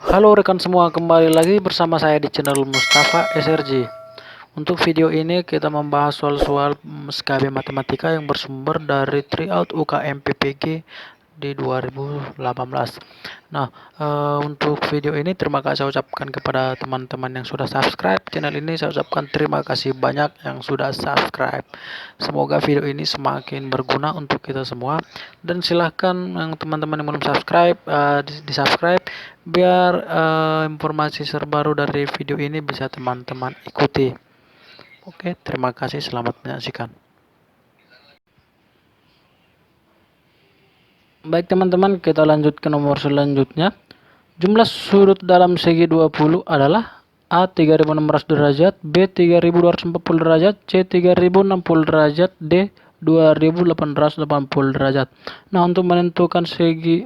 Halo rekan semua, kembali lagi bersama saya di channel Mustafa SRG. Untuk video ini kita membahas soal-soal SKB Matematika yang bersumber dari Tryout UKM PPG di 2018. Nah, untuk video ini terima kasih saya ucapkan kepada teman-teman yang sudah subscribe channel ini. Saya ucapkan terima kasih banyak yang sudah subscribe. Semoga video ini semakin berguna untuk kita semua. Dan silahkan yang teman-teman yang belum subscribe, di subscribe biar informasi terbaru dari video ini bisa teman-teman ikuti. Oke, terima kasih, selamat menyaksikan. Baik teman-teman, kita lanjut ke nomor selanjutnya. Jumlah sudut dalam segi 20 adalah A 3600 derajat, B 3240 derajat, C 3060 derajat, D 2880 derajat. Nah, untuk menentukan segi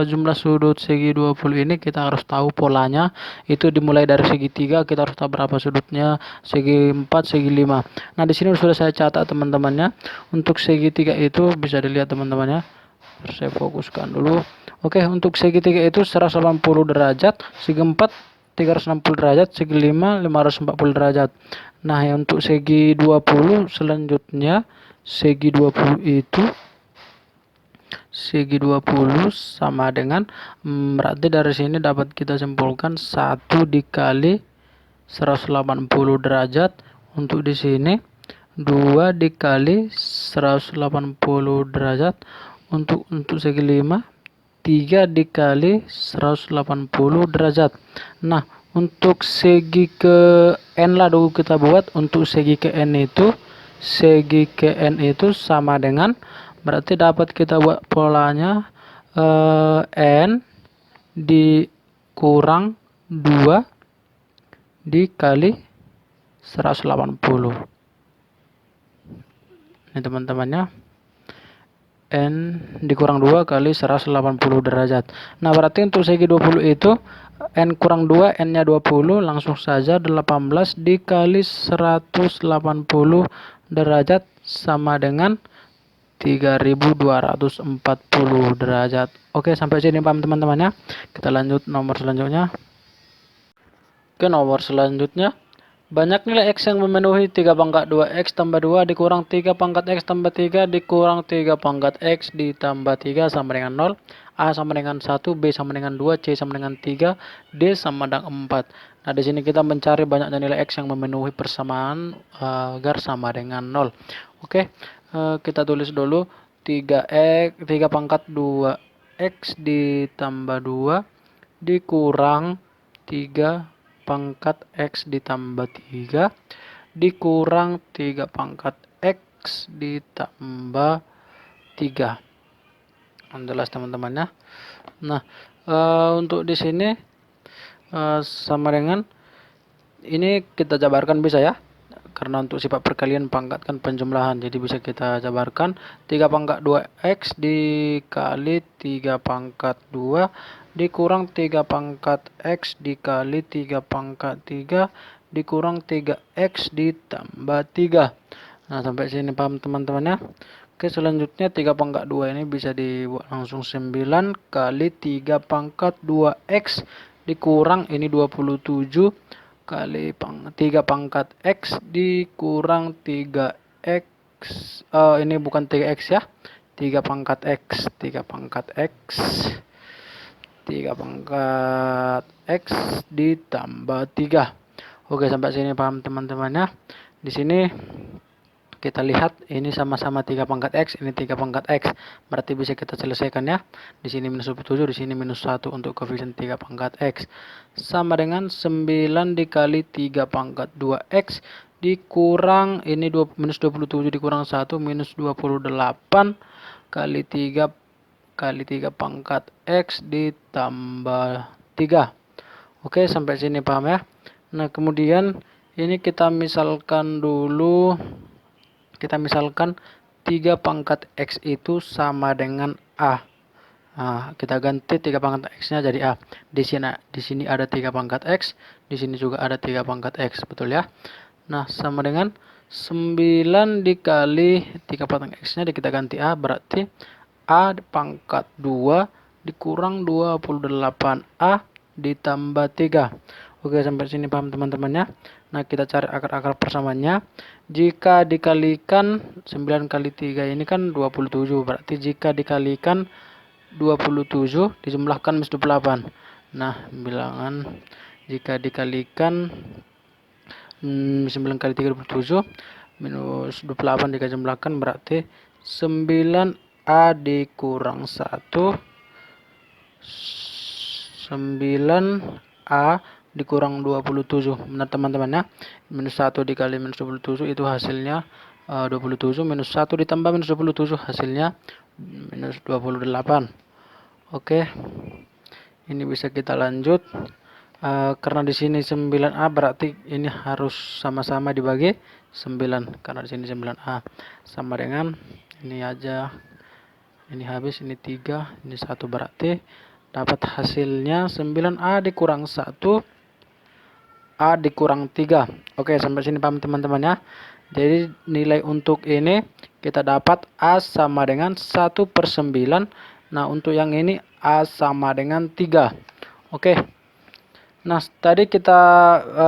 jumlah sudut segi 20 ini kita harus tahu polanya. Itu dimulai dari segi 3, kita harus tahu berapa sudutnya, segi 4, segi 5. Nah, di sini sudah saya catat teman-temannya. Untuk segi 3 itu bisa dilihat teman-temannya. Saya fokuskan dulu. Oke, untuk segi 3 itu 180 derajat, segi 4 360 derajat, segi 5 540 derajat. Nah, yang untuk segi 20 selanjutnya segi 20 itu segi 20 sama dengan berarti dari sini dapat kita simpulkan 1 dikali 180 derajat. Untuk di sini 2 dikali 180 derajat. Untuk segi 5 3 dikali 180 derajat. Nah, untuk segi ke N lah dulu kita buat. Untuk segi ke N itu sama dengan, berarti dapat kita buat polanya N dikurang 2 dikali 180. Ini teman-temannya, N dikurang 2 kali 180 derajat. Nah, berarti untuk segi 20 itu N kurang 2, N nya 20, langsung saja 18 dikali 180 derajat sama dengan 3240 derajat. Oke, sampai sini paham teman-teman ya. Kita lanjut nomor selanjutnya. Oke, nomor selanjutnya. Banyak nilai X yang memenuhi 3 pangkat 2X tambah 2 dikurang 3 pangkat X tambah 3 dikurang 3 pangkat X ditambah 3 sama dengan 0. A sama dengan 1, B sama dengan 2, C sama dengan 3, D sama dengan 4. Nah, di sini kita mencari banyaknya nilai X yang memenuhi persamaan agar sama dengan 0. Oke, kita tulis dulu 3 pangkat 2X ditambah 2 dikurang 3 pangkat X ditambah 3 dikurang 3 pangkat X ditambah 3. Jelas teman-teman ya. Nah, untuk di sini sama dengan ini kita jabarkan bisa ya. Karena untuk sifat perkalian pangkat kan penjumlahan, jadi bisa kita jabarkan 3 pangkat 2X dikali 3 pangkat 2 dikurang 3 pangkat X dikali 3 pangkat 3 dikurang 3X ditambah 3. Nah, sampai sini paham teman-teman ya. Oke, selanjutnya 3 pangkat 2 ini bisa dibuat langsung 9 kali 3 pangkat 2X dikurang ini 27 kali 3 pangkat X dikurang 3X. Ini bukan 3X ya. 3 pangkat X, 3 pangkat X. 3 pangkat X ditambah 3. Oke, sampai sini paham teman-teman ya. Di sini kita lihat ini sama-sama 3 pangkat X, ini 3 pangkat X. Berarti bisa kita selesaikan ya. Di sini minus 27, di sini minus 1 untuk koefisien 3 pangkat X. Sama dengan 9 dikali 3 pangkat 2X dikurang ini minus 27 dikurang 1 minus 28 kali 3 pangkat X ditambah 3. Oke, sampai sini paham ya. Nah, kemudian ini kita misalkan dulu. Kita misalkan 3 pangkat X itu sama dengan A. Nah, kita ganti 3 pangkat X-nya jadi A. Di sini ada 3 pangkat X, di sini juga ada 3 pangkat X, betul ya? Nah, sama dengan 9 dikali 3 pangkat X-nya kita ganti A, berarti A pangkat 2 dikurang 28A ditambah 3. Oke, sampai sini paham teman-temannya. Nah, kita cari akar-akar persamaannya. Jika dikalikan 9 kali 3 ini kan 27. Berarti jika dikalikan 27 dijumlahkan minus 28. Nah, bilangan jika dikalikan 9 kali 3 27 minus 28 dijumlahkan berarti 9A dikurang 1 9A dikurang 27. Benar teman-teman ya. Minus 1 dikali minus 27 itu hasilnya 27. Minus 1 ditambah minus 27 hasilnya minus 28. Oke. Ini bisa kita lanjut. Karena di sini 9A berarti ini harus sama-sama dibagi 9. Karena di sini 9A sama dengan ini aja. Ini habis, ini 3, ini 1 berarti dapat hasilnya 9A dikurang 1 A dikurang 3. Oke, sampai sini paham teman-teman ya. Jadi nilai untuk ini kita dapat A sama dengan 1/9. Nah, untuk yang ini A sama dengan 3. Oke. Nah, tadi kita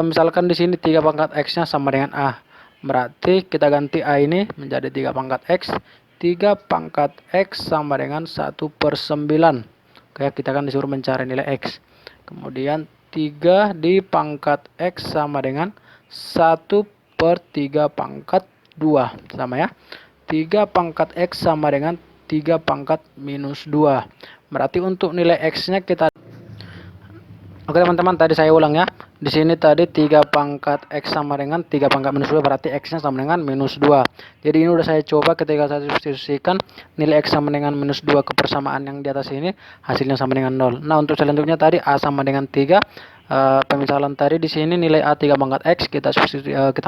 misalkan di sini 3 pangkat X-nya sama dengan A. Berarti kita ganti A ini menjadi 3 pangkat X. 3 pangkat X sama dengan 1/9. Oke, kita kan disuruh mencari nilai X. Kemudian 3 di pangkat X sama dengan 1/3 pangkat 2. Sama ya. 3 pangkat X sama dengan 3 pangkat minus 2. Berarti untuk nilai X-nya kita... Oke teman-teman, tadi saya ulang ya. Di sini tadi 3 pangkat X sama dengan 3 pangkat minus 2, berarti X-nya sama dengan minus 2. Jadi ini udah saya coba ketika saya substitusikan nilai X sama dengan minus 2 ke persamaan yang di atas ini, hasilnya sama dengan 0. Nah, untuk selanjutnya tadi A sama dengan 3. Pemisalan tadi di sini nilai A 3 pangkat X kita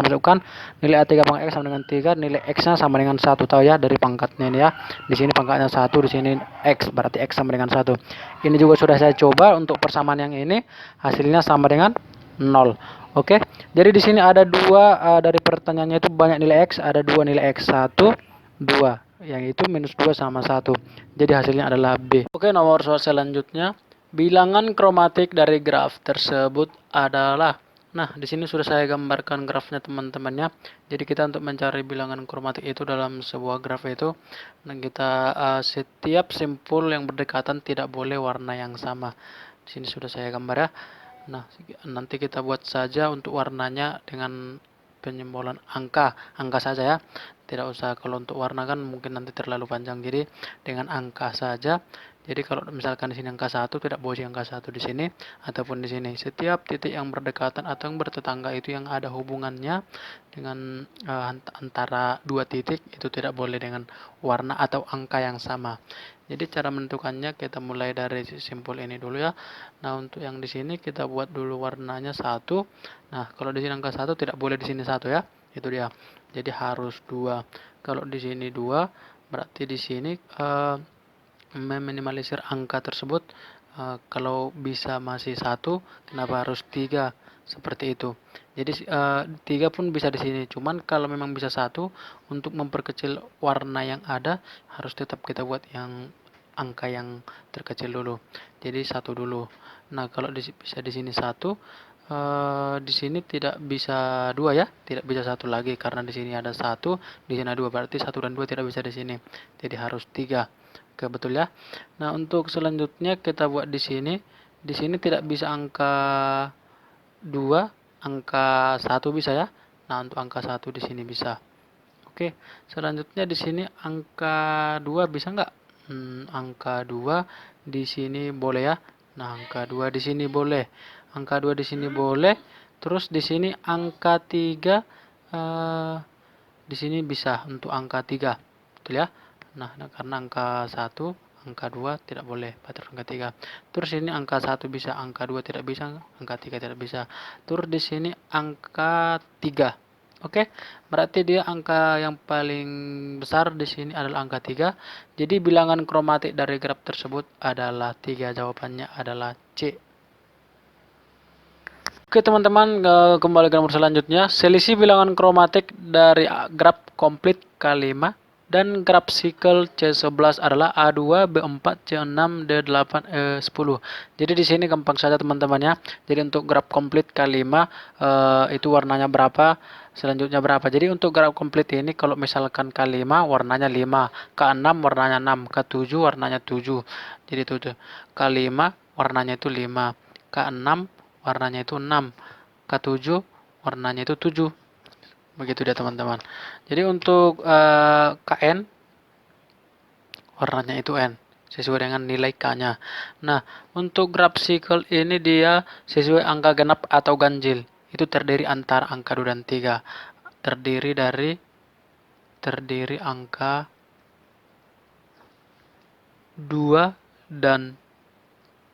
masukkan nilai A 3 pangkat X sama dengan 3, nilai X-nya sama dengan 1, tahu ya dari pangkatnya ini ya. Di sini pangkatnya 1, di sini X, berarti X sama dengan 1. Ini juga sudah saya coba untuk persamaan yang ini, hasilnya sama dengan 0. Oke. Jadi di sini ada 2 dari pertanyaannya itu banyak nilai X, ada 2 nilai X, 1, 2. Yang itu minus 2 sama 1. Jadi hasilnya adalah B. Oke, nomor soal selanjutnya. Bilangan kromatik dari graf tersebut adalah... Nah, di sini sudah saya gambarkan grafnya teman-temannya. Jadi kita untuk mencari bilangan kromatik itu dalam sebuah graf itu, nah kita setiap simpul yang berdekatan tidak boleh warna yang sama. Di sini sudah saya gambar ya. Nah, nanti kita buat saja untuk warnanya dengan penyimbolan angka saja ya. Tidak usah, kalau untuk warna kan mungkin nanti terlalu panjang. Jadi dengan angka saja. Jadi kalau misalkan di sini angka 1, tidak boleh angka 1 di sini ataupun di sini. Setiap titik yang berdekatan atau yang bertetangga itu yang ada hubungannya dengan antara 2 titik itu tidak boleh dengan warna atau angka yang sama. Jadi cara menentukannya kita mulai dari simpul ini dulu ya. Nah, untuk yang di sini kita buat dulu warnanya 1. Nah, kalau di sini angka 1 tidak boleh di sini 1 ya. Itu dia. Jadi harus 2. Kalau di sini 2, berarti di sini meminimalisir angka tersebut. Kalau bisa masih 1, kenapa harus 3? Seperti itu. Jadi 3 pun bisa di sini. Cuman kalau memang bisa 1, untuk memperkecil warna yang ada harus tetap kita buat yang angka yang terkecil dulu. Jadi 1 dulu. Nah, kalau bisa di sini 1, di sini tidak bisa 2 ya. Tidak bisa 1 lagi karena di sini ada 1, di sini ada 2, berarti 1 dan 2 tidak bisa di sini. Jadi harus 3. Oke, betul ya. Nah, untuk selanjutnya kita buat di sini. Di sini tidak bisa angka 2, angka 1 bisa ya. Nah, untuk angka 1 di sini bisa. Oke, selanjutnya di sini angka 2 bisa nggak? Angka 2 di sini boleh ya. Nah, angka 2 di sini boleh. Angka 2 di sini boleh. Terus di sini angka 3 di sini bisa untuk angka 3. Betul ya? Nah, karena angka 1, angka 2 tidak boleh pada angka 3. Terus ini angka 1 bisa, angka 2 tidak bisa, angka 3 tidak bisa. Terus di sini angka 3. Oke, berarti dia angka yang paling besar di sini adalah angka 3. Jadi bilangan kromatik dari graf tersebut adalah 3. Jawabannya adalah C. Oke teman-teman, kembali ke nomor selanjutnya. Selisih bilangan kromatik dari graf komplit K5 Dan graf sikel C11 adalah A2, B4, C6, D8, E10. Jadi di sini gampang saja teman-teman ya. Jadi untuk graf komplit K5 itu warnanya berapa, selanjutnya berapa. Jadi untuk graf komplit ini kalau misalkan K5 warnanya 5, K6 warnanya 6, K7 warnanya 7. Jadi itu tuh. K5 warnanya itu 5, K6 warnanya itu 6, K7 warnanya itu 7. Begitu dia teman-teman. Jadi untuk KN warnanya itu N sesuai dengan nilai K-nya. Nah, untuk graf sikel ini dia sesuai angka genap atau ganjil. Itu terdiri antara angka 2 dan 3. Terdiri angka 2 dan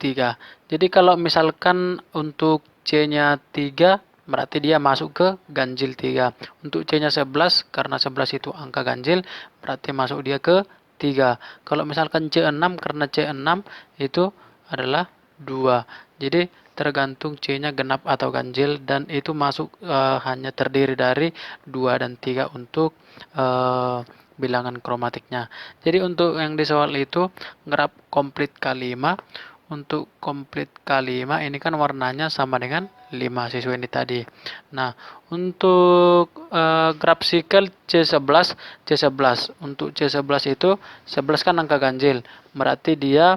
3. Jadi kalau misalkan untuk C-nya 3 berarti dia masuk ke ganjil 3. Untuk C-nya 11 karena 11 itu angka ganjil berarti masuk dia ke 3. Kalau misalkan C6 karena C6 itu adalah 2. Jadi tergantung C-nya genap atau ganjil dan itu masuk hanya terdiri dari 2 dan 3 untuk bilangan kromatiknya. Jadi untuk yang di soal itu graf komplit K5. Untuk komplit K5 ini kan warnanya sama dengan 5 sesuai ini tadi. Nah, untuk graf sikel C11, untuk C11 itu 11 kan angka ganjil. Berarti dia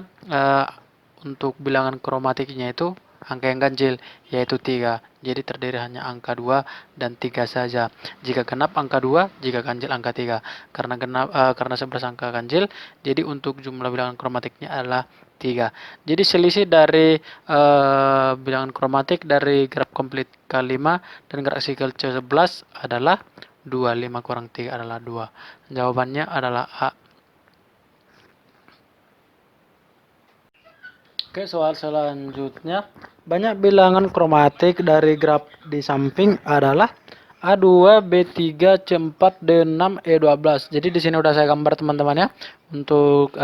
untuk bilangan kromatiknya itu angka yang ganjil yaitu 3. Jadi terdiri hanya angka 2 dan 3 saja. Jika genap angka 2, jika ganjil angka 3. Karena 11 angka ganjil, jadi untuk jumlah bilangan kromatiknya adalah 3. Jadi selisih dari bilangan kromatik dari graf komplit K5 dan graf sikel C11 adalah 2. 5 kurang 3 adalah 2. Jawabannya adalah A. Oke, soal selanjutnya. Banyak bilangan kromatik dari graf di samping adalah A2, B3, C4, D6, E12. Jadi di sini udah saya gambar teman-teman ya. Untuk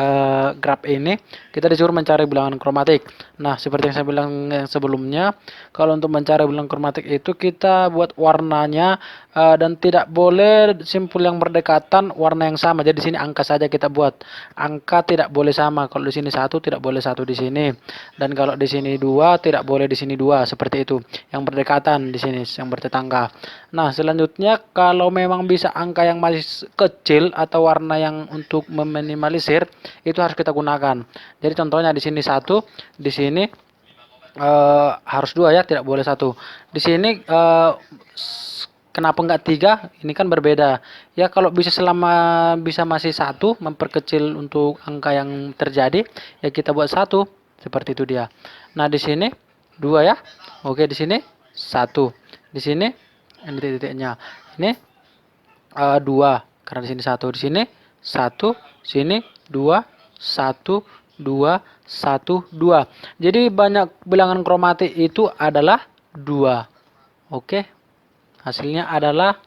graf ini kita disuruh mencari bilangan kromatik. Nah, seperti yang saya bilang sebelumnya, kalau untuk mencari bilangan kromatik itu kita buat warnanya dan tidak boleh simpul yang berdekatan warna yang sama. Jadi di sini angka saja kita buat. Angka tidak boleh sama. Kalau di sini 1 tidak boleh 1 di sini. Dan kalau di sini 2 tidak boleh di sini 2, seperti itu. Yang berdekatan di sini, yang bertetangga. Nah, selanjutnya kalau memang bisa angka yang masih kecil atau warna yang untuk meminimalisir itu harus kita gunakan. Jadi contohnya di sini 1, di sini harus 2 ya, tidak boleh 1. Di sini kenapa enggak 3? Ini kan berbeda. Ya kalau bisa selama bisa masih 1 memperkecil untuk angka yang terjadi, ya kita buat 1. Seperti itu dia. Nah, di sini 2 ya. Oke, di sini 1. Di sini ini titik-titiknya. Ini 2 karena di sini 1, di sini 1, sini 2, 1, 2, 1, 2. Jadi banyak bilangan kromatik itu adalah 2. Oke. Hasilnya adalah